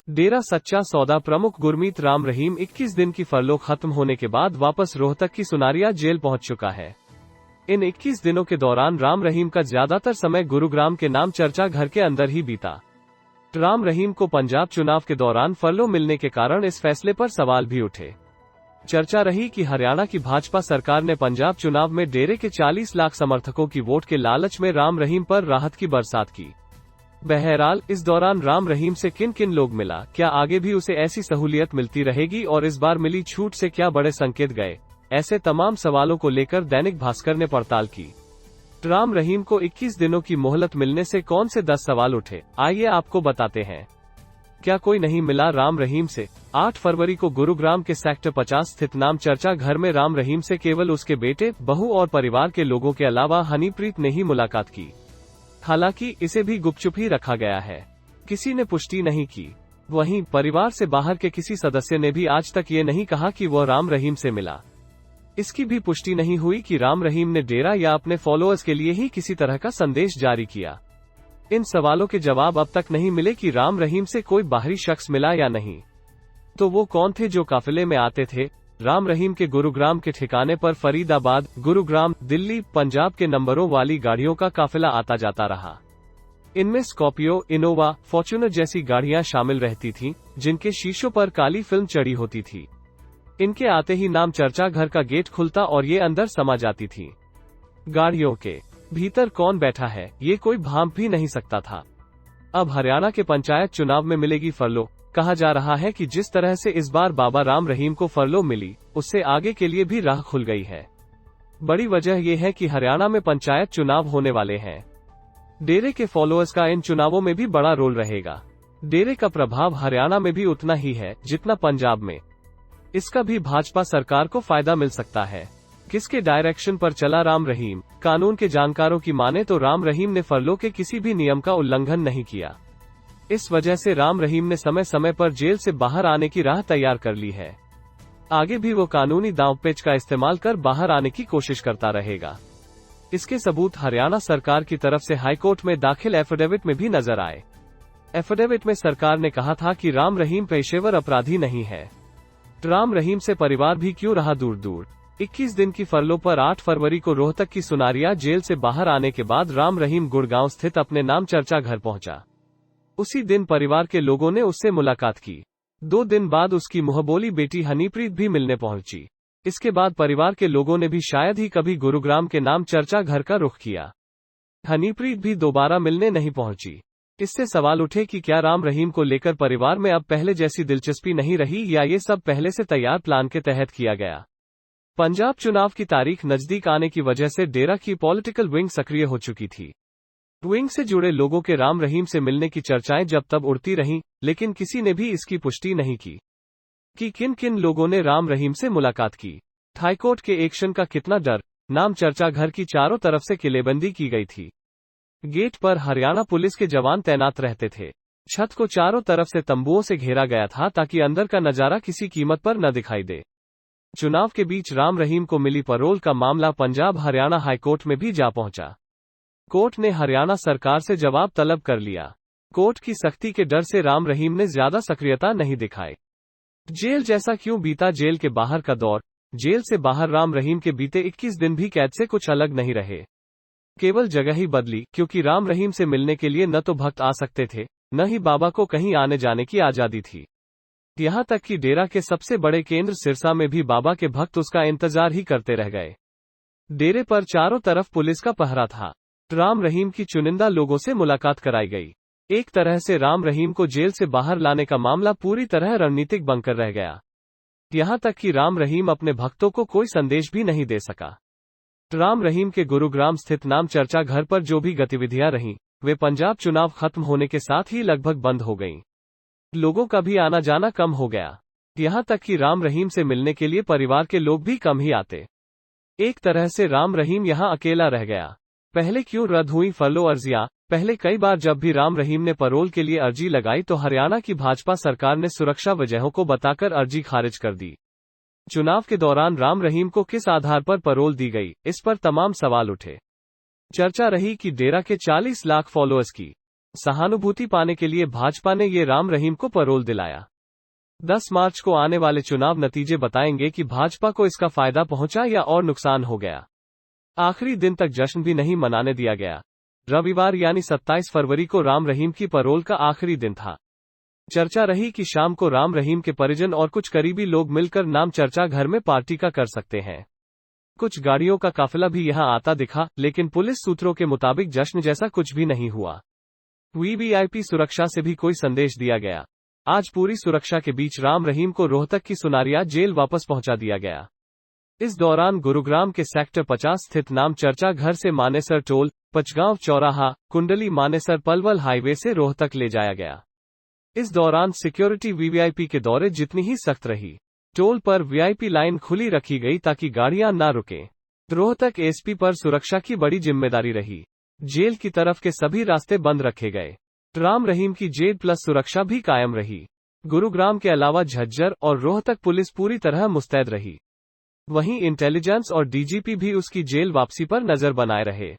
डेरा सच्चा सौदा प्रमुख गुरमीत राम रहीम 21 दिन की फरलो खत्म होने के बाद वापस रोहतक की सुनारिया जेल पहुंच चुका है। इन 21 दिनों के दौरान राम रहीम का ज्यादातर समय गुरुग्राम के नाम चर्चा घर के अंदर ही बीता। राम रहीम को पंजाब चुनाव के दौरान फरलो मिलने के कारण इस फैसले पर सवाल भी उठे। चर्चा रही कि हरियाणा की भाजपा सरकार ने पंजाब चुनाव में डेरे के 40 लाख समर्थकों की वोट के लालच में राम रहीम पर राहत की बरसात की। बहरहाल इस दौरान राम रहीम से किन किन लोग मिला, क्या आगे भी उसे ऐसी सहूलियत मिलती रहेगी और इस बार मिली छूट से क्या बड़े संकेत गए, ऐसे तमाम सवालों को लेकर दैनिक भास्कर ने पड़ताल की। राम रहीम को 21 दिनों की मोहलत मिलने से कौन से 10 सवाल उठे, आइए आपको बताते हैं। क्या कोई नहीं मिला राम रहीम से? 8 फरवरी को गुरुग्राम के सेक्टर 50 स्थित नाम चर्चा घर में राम रहीम से केवल उसके बेटे, बहू और परिवार के लोगों के अलावा हनीप्रीत ने ही मुलाकात की। हालांकि इसे भी गुपचुप ही रखा गया है, किसी ने पुष्टि नहीं की। वहीं परिवार से बाहर के किसी सदस्य ने भी आज तक ये नहीं कहा कि वह राम रहीम से मिला। इसकी भी पुष्टि नहीं हुई कि राम रहीम ने डेरा या अपने फॉलोअर्स के लिए ही किसी तरह का संदेश जारी किया। इन सवालों के जवाब अब तक नहीं मिले कि राम रहीम से कोई बाहरी शख्स मिला या नहीं। तो वो कौन थे जो काफिले में आते थे? राम रहीम के गुरुग्राम के ठिकाने पर फरीदाबाद, गुरुग्राम, दिल्ली, पंजाब के नंबरों वाली गाड़ियों का काफिला आता जाता रहा। इनमें स्कॉर्पियो, इनोवा, फॉर्च्यूनर जैसी गाड़ियां शामिल रहती थीं, जिनके शीशों पर काली फिल्म चढ़ी होती थी। इनके आते ही नाम चर्चा घर का गेट खुलता और ये अंदर समा जाती थी। गाड़ियों के भीतर कौन बैठा है, ये कोई भांप भी नहीं सकता था। अब हरियाणा के पंचायत चुनाव में मिलेगी फरलो। कहा जा रहा है कि जिस तरह से इस बार बाबा राम रहीम को फरलो मिली, उससे आगे के लिए भी राह खुल गई है। बड़ी वजह यह है कि हरियाणा में पंचायत चुनाव होने वाले हैं। डेरे के फॉलोअर्स का इन चुनावों में भी बड़ा रोल रहेगा। डेरे का प्रभाव हरियाणा में भी उतना ही है जितना पंजाब में। इसका भी भाजपा सरकार को फायदा मिल सकता है। किसके डायरेक्शन पर चला राम रहीम? कानून के जानकारों की माने तो राम रहीम ने फरलो के किसी भी नियम का उल्लंघन नहीं किया। इस वजह से राम रहीम ने समय समय पर जेल से बाहर आने की राह तैयार कर ली है। आगे भी वो कानूनी दांवपेच का इस्तेमाल कर बाहर आने की कोशिश करता रहेगा। इसके सबूत हरियाणा सरकार की तरफ से हाईकोर्ट में दाखिल एफिडेविट में भी नजर आए। एफिडेविट में सरकार ने कहा था कि राम रहीम पेशेवर अपराधी नहीं है। राम रहीम से परिवार भी क्यों रहा दूर दूर। 21 दिन की फरलो पर 8 फरवरी को रोहतक की सुनारिया जेल से बाहर आने के बाद राम रहीम गुड़गांव स्थित अपने नाम चर्चा घर पहुंचा। उसी दिन परिवार के लोगों ने उससे मुलाकात की। 2 दिन बाद उसकी मुंहबोली बेटी हनीप्रीत भी मिलने पहुंची। इसके बाद परिवार के लोगों ने भी शायद ही कभी गुरुग्राम के नाम चर्चा घर का रुख किया। हनीप्रीत भी दोबारा मिलने नहीं पहुंची। इससे सवाल उठे कि क्या राम रहीम को लेकर परिवार में अब पहले जैसी दिलचस्पी नहीं रही या ये सब पहले से तैयार प्लान के तहत किया गया। पंजाब चुनाव की तारीख नजदीक आने की वजह से डेरा की पॉलिटिकल विंग सक्रिय हो चुकी थी। विंग से जुड़े लोगों के राम रहीम से मिलने की चर्चाएं जब तब उड़ती रहीं, लेकिन किसी ने भी इसकी पुष्टि नहीं की कि किन किन लोगों ने राम रहीम से मुलाकात की। हाईकोर्ट के एक्शन का कितना डर। नाम चर्चा घर की चारों तरफ से किलेबंदी की गई थी। गेट पर हरियाणा पुलिस के जवान तैनात रहते थे। छत को चारों तरफ से तंबुओं से घेरा गया था ताकि अंदर का नजारा किसी कीमत पर न दिखाई दे। चुनाव के बीच राम रहीम को मिली पैरोल का मामला पंजाब हरियाणा हाईकोर्ट में भी जा पहुंचा। कोर्ट ने हरियाणा सरकार से जवाब तलब कर लिया। कोर्ट की सख्ती के डर से राम रहीम ने ज्यादा सक्रियता नहीं दिखाई। जेल जैसा क्यों बीता जेल के बाहर का दौर। जेल से बाहर राम रहीम के बीते 21 दिन भी कैद से कुछ अलग नहीं रहे। केवल जगह ही बदली, क्योंकि राम रहीम से मिलने के लिए न तो भक्त आ सकते थे, न ही बाबा को कहीं आने जाने की आजादी थी। यहाँ तक कि डेरा के सबसे बड़े केंद्र सिरसा में भी बाबा के भक्त उसका इंतजार ही करते रह गए। डेरे पर चारों तरफ पुलिस का पहरा था। राम रहीम की चुनिंदा लोगों से मुलाकात कराई गई। एक तरह से राम रहीम को जेल से बाहर लाने का मामला पूरी तरह रणनीतिक बनकर रह गया। यहाँ तक कि राम रहीम अपने भक्तों को कोई संदेश भी नहीं दे सका। राम रहीम के गुरुग्राम स्थित नाम चर्चा घर पर जो भी गतिविधियां रहीं, वे पंजाब चुनाव खत्म होने के साथ ही लगभग बंद हो गईं। लोगों का भी आना जाना कम हो गया। यहाँ तक कि राम रहीम से मिलने के लिए परिवार के लोग भी कम ही आते। एक तरह से राम रहीम यहाँ अकेला रह गया। पहले क्यों रद्द हुई फरलो अर्जियां? पहले कई बार जब भी राम रहीम ने पैरोल के लिए अर्जी लगाई तो हरियाणा की भाजपा सरकार ने सुरक्षा वजहों को बताकर अर्जी खारिज कर दी। चुनाव के दौरान राम रहीम को किस आधार पर पैरोल दी गई, इस पर तमाम सवाल उठे। चर्चा रही कि डेरा के 40 लाख फॉलोअर्स की सहानुभूति पाने के लिए भाजपा ने ये राम रहीम को पैरोल दिलाया। 10 मार्च को आने वाले चुनाव नतीजे बताएंगे कि भाजपा को इसका फायदा पहुंचा या और नुकसान हो गया। आखिरी दिन तक जश्न भी नहीं मनाने दिया गया। रविवार यानी 27 फरवरी को राम रहीम की पैरोल का आखिरी दिन था। चर्चा रही कि शाम को राम रहीम के परिजन और कुछ करीबी लोग मिलकर नाम चर्चा घर में पार्टी का कर सकते हैं। कुछ गाड़ियों का काफिला भी यहां आता दिखा, लेकिन पुलिस सूत्रों के मुताबिक जश्न जैसा कुछ भी नहीं हुआ। वीवीआईपी सुरक्षा से भी कोई संदेश दिया गया। आज पूरी सुरक्षा के बीच राम रहीम को रोहतक की सुनारिया जेल वापस पहुंचा दिया गया। इस दौरान गुरुग्राम के सेक्टर 50 स्थित नाम चर्चा घर से मानेसर टोल, पचगांव चौराहा, कुंडली मानेसर पलवल हाईवे से रोहतक ले जाया गया। इस दौरान सिक्योरिटी वीवीआईपी के दौरे जितनी ही सख्त रही। टोल पर वीआईपी लाइन खुली रखी गई ताकि गाड़ियां ना रुके। रोहतक एसपी पर सुरक्षा की बड़ी जिम्मेदारी रही। जेल की तरफ के सभी रास्ते बंद रखे गए। राम रहीम की जेल प्लस सुरक्षा भी कायम रही। गुरुग्राम के अलावा झज्जर और रोहतक पुलिस पूरी तरह मुस्तैद रही। वहीं इंटेलिजेंस और डीजीपी भी उसकी जेल वापसी पर नजर बनाए रहे।